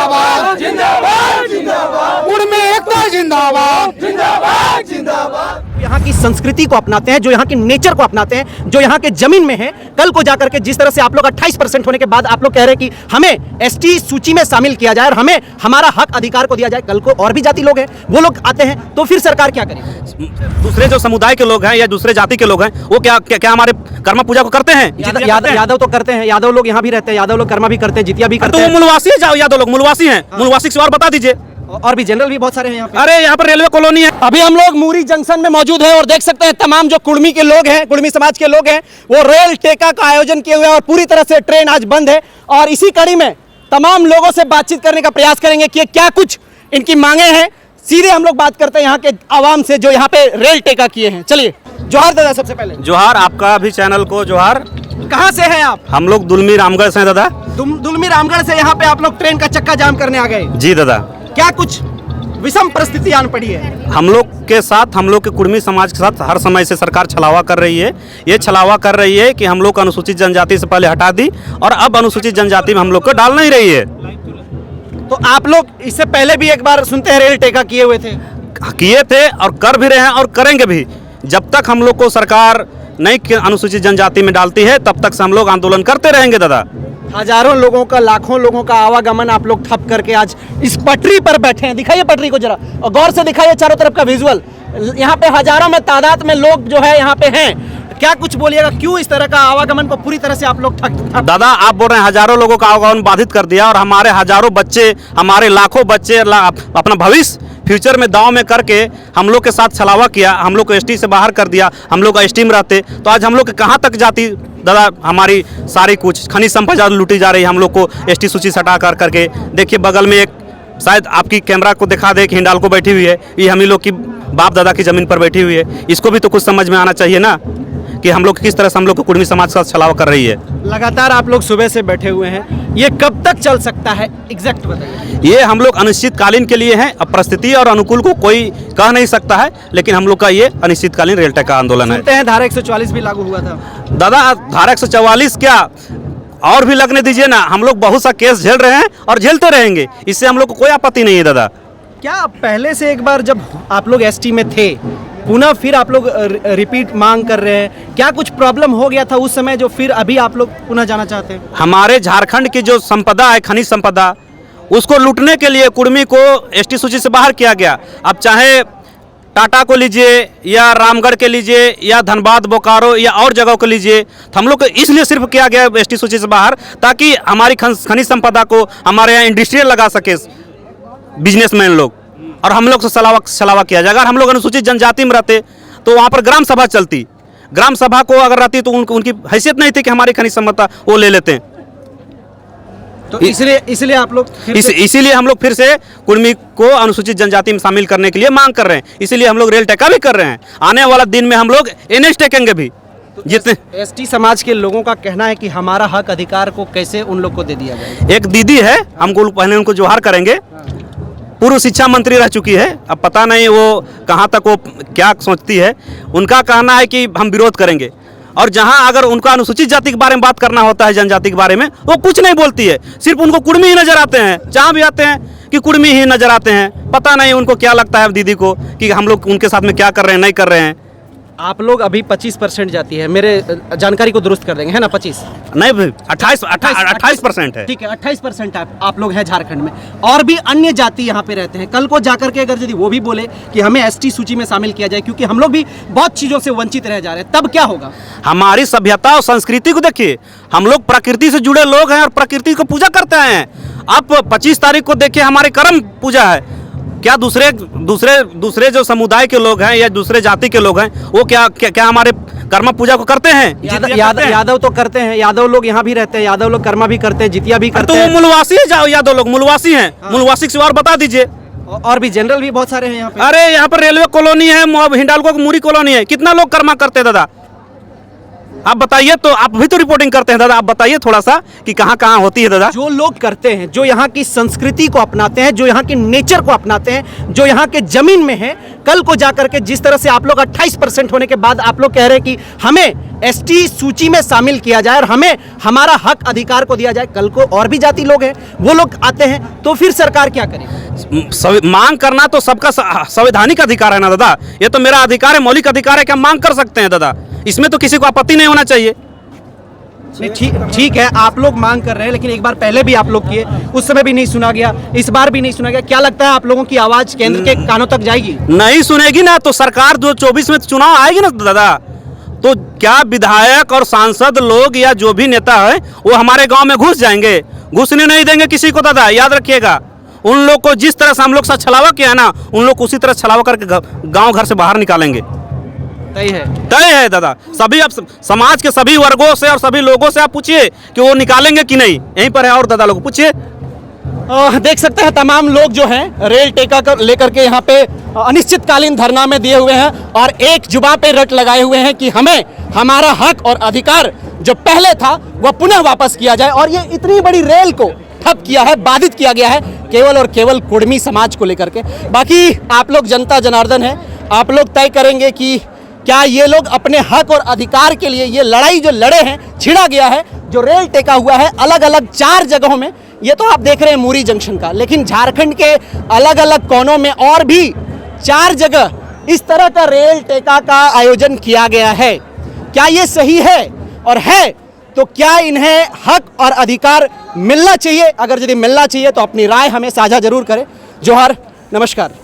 जिंदाबाद जिंदाबाद जिंदाबाद, कुर्मी एकता जिंदाबाद जिंदाबाद जिंदाबाद। यहाँ की संस्कृति को अपनाते हैं, जो यहाँ के नेचर को अपनाते हैं, जो यहाँ के जमीन में है। कल को जाकर के जिस तरह से आप लोग 28% होने के बाद आप लोग कह रहे हैं कि हमें एसटी सूची में शामिल किया जाए और हमें हमारा हक अधिकार को दिया जाए, कल को और भी जाति लोग हैं वो लोग आते हैं तो फिर सरकार क्या करेगी? दूसरे जो समुदाय के लोग हैं या दूसरे जाति के लोग हैं वो क्या हमारे कर्मा पूजा को करते हैं? यादव तो करते हैं, यादव लोग यहाँ भी रहते हैं, यादव लोग कर्मा भी करते हैं, जितिया भी करते हैं। हैं। तो मूलवासी है, यादव लोग मूलवासी हैं, मूलवासी से और बता दीजिए। और भी जनरल भी बहुत सारे हैं यहाँ पे। अरे यहाँ पर रेलवे कॉलोनी है। अभी हम लोग मूरी जंक्शन में मौजूद हैं और देख सकते हैं तमाम जो कुर्मी के लोग हैं, कुर्मी समाज के लोग हैं, वो रेल टेका का आयोजन किए हुए हैं और पूरी तरह से ट्रेन आज बंद है। और इसी कड़ी में तमाम लोगों से बातचीत करने का प्रयास करेंगे कि क्या कुछ इनकी मांगे हैं। सीधे हम लोग बात करते हैं यहाँ के आवाम से जो यहाँ पे रेल टेका किए हैं। चलिए, जोहार दादा। सबसे पहले जोहार, आपका भी चैनल को जोहार। कहाँ से हैं आप? हम लोग दुलमी रामगढ़ से हैं दादा। दुलमी रामगढ़ से यहाँ पे आप लोग ट्रेन का चक्का जाम करने आ गए? जी दादा। क्या कुछ विषम परिस्थिति आन पड़ी है? हम लोग के साथ, हम लोग के कुर्मी समाज के साथ हर समय से सरकार छलावा कर रही है। ये छलावा कर रही है कि हम लोग को अनुसूचित जनजाति से पहले हटा दी और अब अनुसूचित जनजाति में हम लोग को डाल नहीं रही है। तो आप लोग इससे पहले भी एक बार सुनते हैं रेल टेका किए हुए थे? किए थे और कर भी रहे हैं और करेंगे भी। जब तक हम लोग को सरकार नहीं अनुसूचित जनजाति में डालती है तब तक से हम लोग आंदोलन करते रहेंगे दादा। हजारों लोगों का, लाखों लोगों का आवागमन आप लोग ठप करके आज इस पटरी पर बैठे हैं। दिखाइए पटरी को जरा और गौर से दिखाइए चारों तरफ का विजुअल। यहाँ पे हजारों में तादाद में लोग जो है यहाँ पे हैं। क्या कुछ बोलिएगा, क्यों इस तरह का आवागमन को पूरी तरह से आप लोग ठप? दादा आप बोल रहे हैं हजारों लोगों का आवागमन बाधित कर दिया और हमारे हजारों बच्चे, हमारे लाखों बच्चे अपना भविष्य फ्यूचर में दांव में करके हम लोग के साथ छलावा किया। हम लोग को एसटी से बाहर कर दिया। हम लोग एसटी में रहते तो आज हम लोग के कहाँ तक जाती दादा? हमारी सारी कुछ खनिज संपदा लूटी जा रही है। हम लोग को एसटी सूची से हटा कर करके देखिए बगल में एक, शायद आपकी कैमरा को दिखा दे कि हिंडाल्को बैठी हुई है। ये हम ही लोग की बाप दादा की ज़मीन पर बैठी हुई है। इसको भी तो कुछ समझ में आना चाहिए ना कि हम लोग किस तरह से हम लोग को कुर्मी समाज का छलावा कर रही है। लगातार आप लोग सुबह से बैठे हुए हैं, ये कब तक चल सकता है एग्जैक्ट बताइए? ये हम लोग अनिश्चितकालीन के लिए हैं। अब परिस्थिति और अनुकूल को कोई कह नहीं सकता है, लेकिन हम लोग का ये अनिश्चितकालीन रेल टेका आंदोलन है। सुनते हैं धारा 144 भी लागू हुआ था दादा। धारा 144 क्या और भी लगने दीजिए ना, हम लोग बहुत सा केस झेल रहे हैं और झेलते रहेंगे। इससे हम लोग को कोई आपत्ति नहीं है दादा। क्या पहले से एक बार जब आप लोग एसटी में थे पुनः फिर आप लोग रिपीट मांग कर रहे हैं, क्या कुछ प्रॉब्लम हो गया था उस समय जो फिर अभी आप लोग पुनः जाना चाहते हैं? हमारे झारखंड की जो संपदा है, खनिज संपदा, उसको लूटने के लिए कुर्मी को एसटी सूची से बाहर किया गया। अब चाहे टाटा को लीजिए या रामगढ़ के लीजिए या धनबाद, बोकारो या और जगहों को लीजिए, तो हम लोग को इसलिए सिर्फ किया गया एसटी सूची से बाहर ताकि हमारी खनिज संपदा को हमारे यहाँ इंडस्ट्रियल लगा सके बिजनेसमैन लोग, और हम लोग से छलावा किया जाए। अगर हम लोग अनुसूचित जनजाति में रहते तो वहाँ पर ग्राम सभा चलती। ग्राम सभा को अगर रहती तो उनकी हैसियत नहीं थी कि हमारी खनिज संपदा वो ले लेते हैं। तो इसलिए आप लोग इसीलिए हम लोग फिर से कुर्मी को अनुसूचित जनजाति में शामिल करने के लिए मांग कर रहे हैं। इसीलिए हम लोग रेल टेका भी कर रहे हैं। आने वाला दिन में हम लोग एनएच टेकेंगे भी। जितने एसटी समाज के लोगों का कहना है कि हमारा हक अधिकार को कैसे उन लोग को दे दिया जाए। एक दीदी है, हमको पहले उनको जोहार करेंगे। पूर्व शिक्षा मंत्री रह चुकी है, अब पता नहीं वो कहाँ तक वो क्या सोचती है। उनका कहना है कि हम विरोध करेंगे, और जहां अगर उनका अनुसूचित जाति के बारे में बात करना होता है, जनजाति के बारे में, वो कुछ नहीं बोलती है। सिर्फ उनको कुर्मी ही नजर आते हैं। जहाँ भी आते हैं कि कुर्मी ही नजर आते हैं। पता नहीं उनको क्या लगता है दीदी को कि हम लोग उनके साथ में क्या कर रहे हैं, नहीं कर रहे हैं। आप लोग अभी 25% जाती है, मेरे जानकारी को दुरुस्त कर देंगे, है ना? 25 नहीं भाई, 28% है। ठीक है, 28% आप लोग हैं झारखंड में। और भी अन्य जाति यहाँ पे रहते हैं। कल को जाकर के अगर यदि वो भी बोले कि हमें एसटी सूची में शामिल किया जाए, क्योंकि हम लोग भी बहुत चीज़ों से वंचित रह जा रहे हैं, तब क्या होगा? हमारी सभ्यता और संस्कृति को देखिए। हम लोग प्रकृति से जुड़े लोग हैं और प्रकृति को पूजा करते हैं। आप 25 तारीख को देखिए, हमारी कर्म पूजा है। क्या दूसरे जो समुदाय के लोग हैं या दूसरे जाति के लोग हैं वो क्या हमारे कर्मा पूजा को करते हैं? यादव तो करते हैं, यादव लोग यहाँ भी रहते हैं, यादव लोग कर्मा भी करते हैं, जितिया भी करते हैं। तो वो मूलवासी है, जाओ यादव लोग मूलवासी हैं। मूलवासी से और बता दीजिए। और भी जनरल भी बहुत सारे हैं यहाँ पे। अरे यहाँ पर रेलवे कॉलोनी है, हिंडाल्को की मूरी कॉलोनी है, कितना लोग कर्मा करते हैं दादा? आप बताइए, तो आप भी तो रिपोर्टिंग करते हैं दादा, आप बताइए थोड़ा सा कि कहाँ कहाँ होती है दादा। जो लोग करते हैं, जो यहाँ की संस्कृति को अपनाते हैं, जो यहाँ की नेचर को अपनाते हैं, जो यहाँ के जमीन में है, कल को जाकर के जिस तरह से आप लोग 28% होने के बाद आप लोग कह रहे हैं कि हमें एसटी सूची में शामिल किया जाए और हमें हमारा हक अधिकार को दिया जाए, कल को और भी जाति लोग हैं वो लोग आते हैं, तो फिर सरकार क्या करे? मांग करना तो सबका संवैधानिक अधिकार है ना दादा, ये तो मेरा अधिकार है, मौलिक अधिकार है कि हम मांग कर सकते हैं दादा, इसमें तो किसी को आपत्ति नहीं होना चाहिए। ठीक है, आप लोग मांग कर रहे हैं, लेकिन एक बार पहले भी आप लोग किए, उस समय भी नहीं सुना गया, इस बार भी नहीं सुना गया। क्या लगता है आप लोगों की आवाज केंद्र के कानों तक जाएगी? नहीं सुनेगी ना तो सरकार 2024 में चुनाव आएगी ना दादा, तो क्या विधायक और सांसद लोग या जो भी नेता है वो हमारे गांव में घुस जाएंगे? घुसने नहीं देंगे किसी को दादा, याद रखिएगा। उन लोग को जिस तरह से हम लोग साथ छलावा किया है ना, उन लोग उसी तरह छलावा करके गांव घर से बाहर निकालेंगे। तय है दादा। सभी अब समाज के सभी वर्गों से और सभी लोगों से आप पूछिए कि वो निकालेंगे कि नहीं, यहीं पर है। और दादा लोग पूछिए। देख सकते हैं तमाम लोग जो हैं रेल टेका कर लेकर के यहाँ पे अनिश्चितकालीन धरना में दिए हुए हैं और एक जुबान पे रट लगाए हुए हैं कि हमें हमारा हक और अधिकार जो पहले था वह पुनः वापस किया जाए। और ये इतनी बड़ी रेल को ठप किया है, बाधित किया गया है केवल और केवल कुर्मी समाज को लेकर के। बाकी आप लोग जनता जनार्दन है, आप लोग तय करेंगे कि क्या ये लोग अपने हक और अधिकार के लिए ये लड़ाई जो लड़े हैं, छिड़ा गया है, जो रेल टेका हुआ है अलग अलग 4 जगहों में, ये तो आप देख रहे हैं मूरी जंक्शन का, लेकिन झारखंड के अलग अलग कोनों में और भी 4 जगह इस तरह का रेल टेका का आयोजन किया गया है। क्या ये सही है? और है तो क्या इन्हें हक और अधिकार मिलना चाहिए? अगर यदि मिलना चाहिए तो अपनी राय हमें साझा जरूर करें। जोहार, नमस्कार।